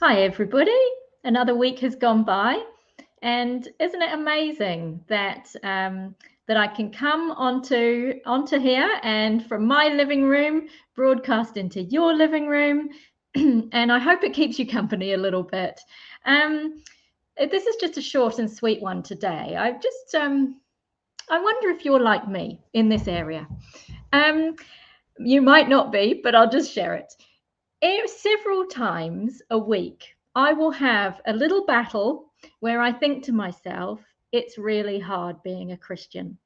Hi, everybody. Another week has gone by, and isn't it amazing that that I can come onto here and from my living room broadcast into your living room, and I hope it keeps you company a little bit. Um, this is just a short and sweet one today. I wonder if you're like me in this area. Um, you might not be, but I'll just share it. Several times a week, I will have a little battle where I think to myself, it's really hard being a Christian.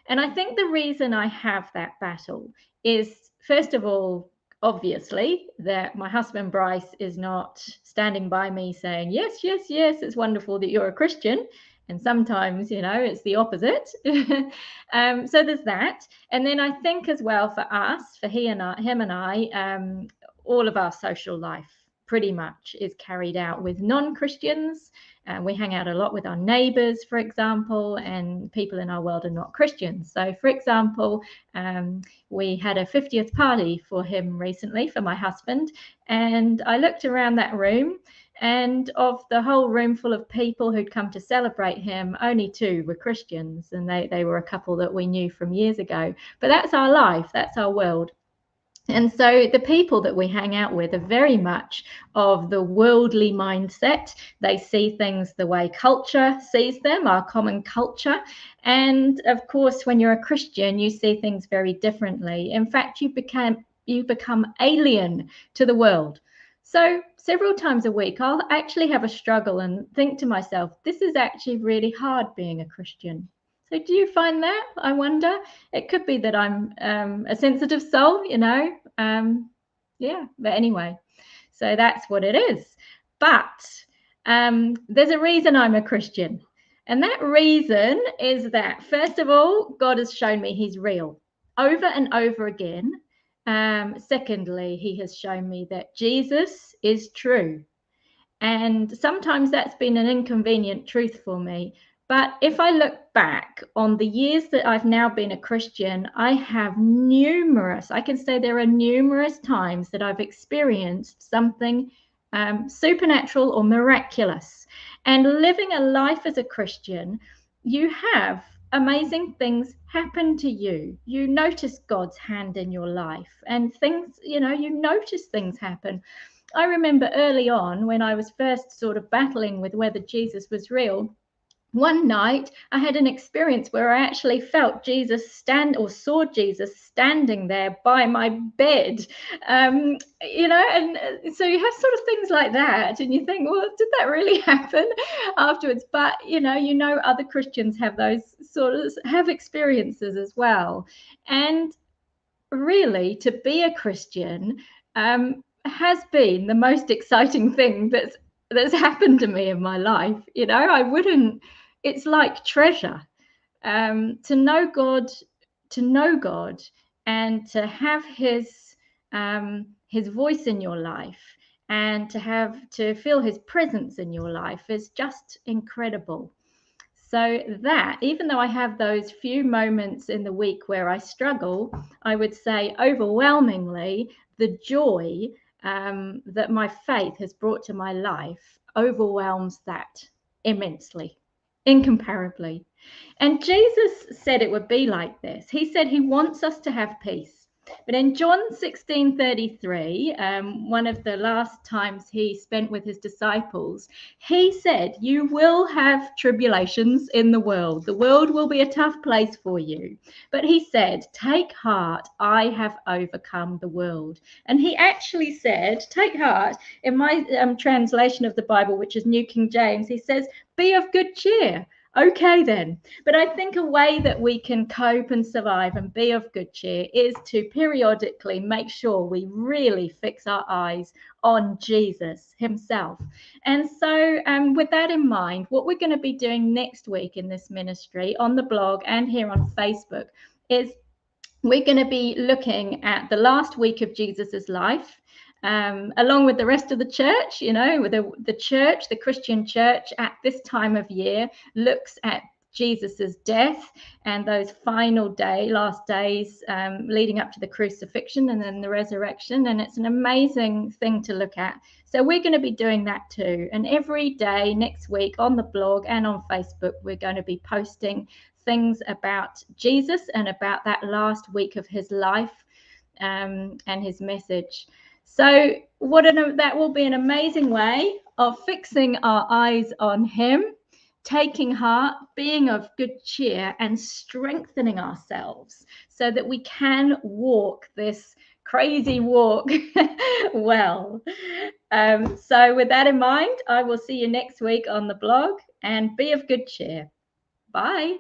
And I think the reason I have that battle is, first of all, obviously, that my husband Bryce is not standing by me saying, yes, yes, yes, it's wonderful that you're a Christian. And sometimes, it's the opposite. So there's that. And then I think as well for us, for him and I, all of our social life pretty much is carried out with non-Christians. We hang out a lot with our neighbors, for example, and people in our world are not Christians. So, for example, we had a 50th party for him recently, for my husband, and I looked around that room, and of the whole room full of people who'd come to celebrate him, only two were Christians, and they were a couple that we knew from years ago. But that's our life, that's our world. And so the people that we hang out with are very much of the worldly mindset. They see things the way culture sees them, our common culture. And of course, when you're a Christian, you see things very differently. In fact, you become alien to the world. So several times a week, I'll actually have a struggle and think to myself, this is actually really hard being a Christian. So do you find that? I wonder. It could be that I'm a sensitive soul, but anyway, so that's what it is. But there's a reason I'm a Christian. And that reason is that, first of all, God has shown me he's real over and over again. Secondly, he has shown me that Jesus is true. And sometimes that's been an inconvenient truth for me. But if I look back on the years that I've now been a Christian, I can say there are numerous times that I've experienced something supernatural or miraculous. And living a life as a Christian, you have amazing things happen to you. You notice God's hand in your life and things, you notice things happen. I remember early on when I was first sort of battling with whether Jesus was real. One night I had an experience where I actually felt Jesus saw Jesus standing there by my bed. And so you have sort of things like that, and you think, well, did that really happen afterwards? But other Christians have those have experiences as well. And really, to be a Christian has been the most exciting thing that's happened to me in my life. I wouldn't. It's like treasure to know God, and to have His voice in your life, and to feel His presence in your life is just incredible. So that, even though I have those few moments in the week where I struggle, I would say overwhelmingly the joy that my faith has brought to my life overwhelms that immensely, incomparably. And Jesus said it would be like this. He said he wants us to have peace. But in John 16:33, one of the last times he spent with his disciples, he said, you will have tribulations in the world. The world will be a tough place for you. But he said, take heart, I have overcome the world. And he actually said, take heart, in my translation of the Bible, which is New King James, he says, be of good cheer. Okay, then. But I think a way that we can cope and survive and be of good cheer is to periodically make sure we really fix our eyes on Jesus himself. And so with that in mind, what we're going to be doing next week in this ministry on the blog and here on Facebook is we're going to be looking at the last week of Jesus's life. Along with the rest of the church, with the church, the Christian church at this time of year looks at Jesus's death and those final last days leading up to the crucifixion and then the resurrection. And it's an amazing thing to look at. So we're going to be doing that too. And every day next week on the blog and on Facebook, we're going to be posting things about Jesus and about that last week of his life and his message. So that will be an amazing way of fixing our eyes on him, taking heart, being of good cheer, and strengthening ourselves so that we can walk this crazy walk well. So with that in mind, I will see you next week on the blog, and be of good cheer. Bye.